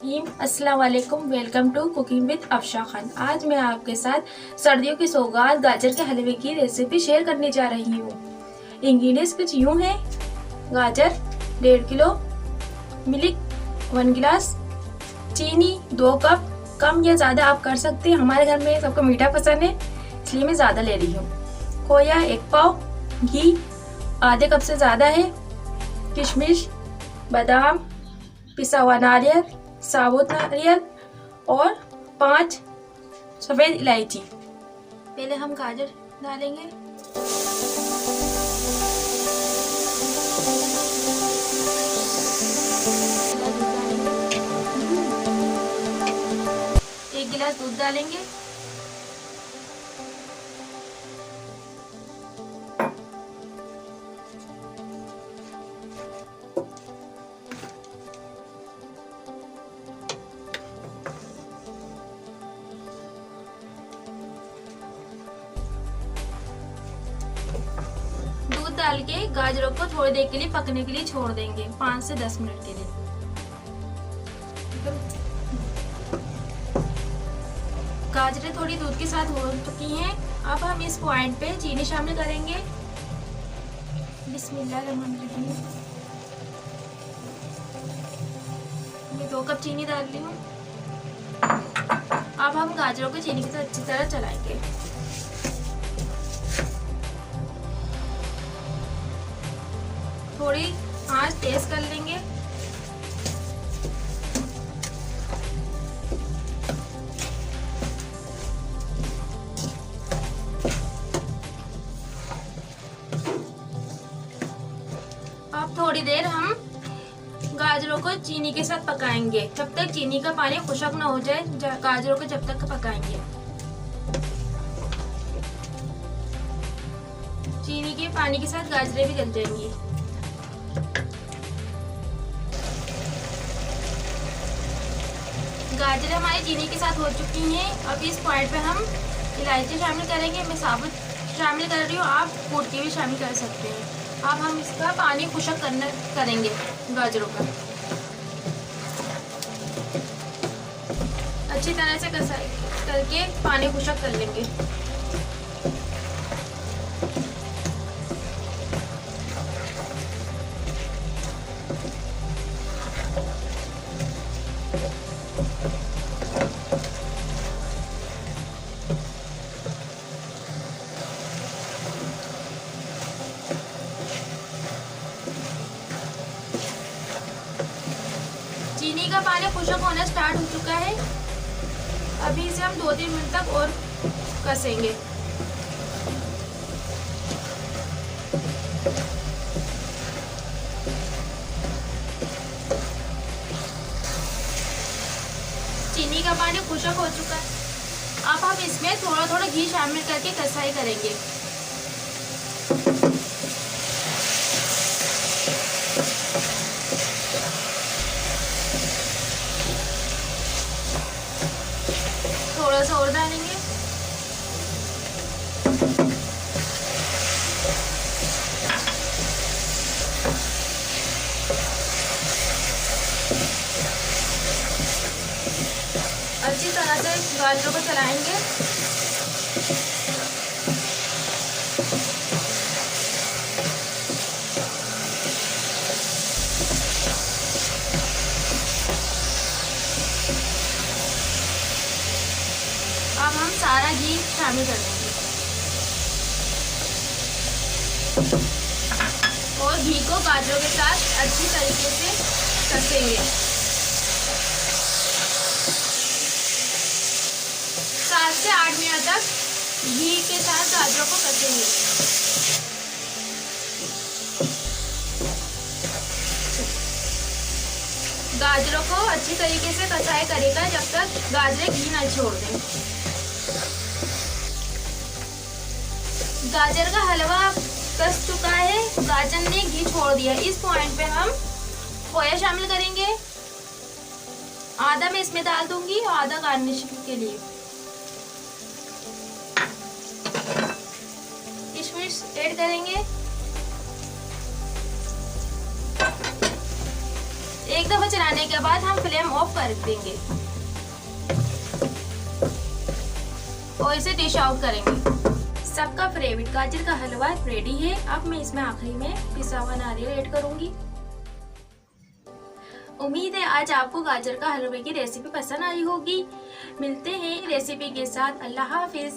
रहीम। अस्सलाम वालेकुम। Welcome to cooking with Afsha Khan. आज मैं आपके साथ सर्दियों की सौगात गाजर के हलवे की रेसिपी शेयर करने जा रही हूँ। इंग्रेडिएंट्स कुछ यूँ हैं: गाजर 1.5 किलो, मिल्क 1 गिलास, चीनी 2 कप, कम या ज़्यादा आप कर सकते हैं। हमारे घर में सबको मीठा पसंद है इसलिए मैं ज़्यादा ले रही हूँ। खोया 1 पाव, घी आधे कप से ज़्यादा है, किशमिश, बादाम, पिसा हुआ नारियल, साबुत नारियल और 5 सफ़ेद इलायची। पहले हम गाजर डालेंगे। एक गिलास दूध डालेंगे। दूध डाल के गाजरों को थोड़ी देर के लिए पकने के लिए छोड़ देंगे, 5 से 10 मिनट के लिए। गाजरें थोड़ी दूध के साथ हो चुकी हैं। अब हम इस पॉइंट पे चीनी शामिल करेंगे। बिस्मिल्लाहिर्रहमानिर्रहीम। ये 2 कप चीनी डाल ली हूँ। अब हम गाजरों को चीनी के साथ अच्छी तरह चलाएंगे। थोड़ी आंच तेज कर लेंगे। अब थोड़ी देर हम गाजरों को चीनी के साथ पकाएंगे, जब तक चीनी का पानी खुश्क ना हो जाए। गाजरों को जब तक पकाएंगे, चीनी के पानी के साथ गाजरें भी गल जाएंगी। गाजरें हमारी चीनी के साथ हो चुकी हैं। अब इस पॉइंट पे हम इलायची शामिल करेंगे। मैं साबुत शामिल कर रही हूँ, आप कूट के भी शामिल कर सकते हैं। अब हम इसका पानी खुश्क करेंगे गाजरों का। अच्छी तरह से कसाई करके पानी खुश्क कर लेंगे। चीनी का पानी खुश्क होना स्टार्ट हो चुका है। अभी इसे हम 2-3 मिनट तक और कसेंगे। चीनी का पानी खुश्क हो चुका है। अब हम इसमें थोड़ा थोड़ा घी शामिल करके कसाई करेंगे। थोड़ा सा और डालेंगे। अच्छी तरह से गाजरों को चलाएंगे। अब हम सारा घी शामिल कर देंगे और घी को गाजरों के साथ अच्छी तरीके से कसेंगे। 7 से 8 मिनट तक घी के साथ गाजरों को कसेंगे। गाजरों को अच्छी तरीके से कसाई करेगा जब तक गाजरें घी ना छोड़ दें। गाजर का हलवा कस चुका है, गाजर ने घी छोड़ दिया। इस पॉइंट पे हम खोया शामिल करेंगे। आधा मैं इसमें डाल दूंगी और आधा गार्निशिंग के लिए। किशमिश ऐड करेंगे। 1 एक दफा चलाने के बाद हम फ्लेम ऑफ कर देंगे और इसे डिश आउट करेंगे। सबका फेवरेट गाजर का हलवा रेडी है। अब मैं इसमें आखिरी में पिसा हुआ नारियल ऐड करूंगी। उम्मीद है आज आपको गाजर का हलवे की रेसिपी पसंद आई होगी। मिलते हैं रेसिपी के साथ। अल्लाह हाफिज।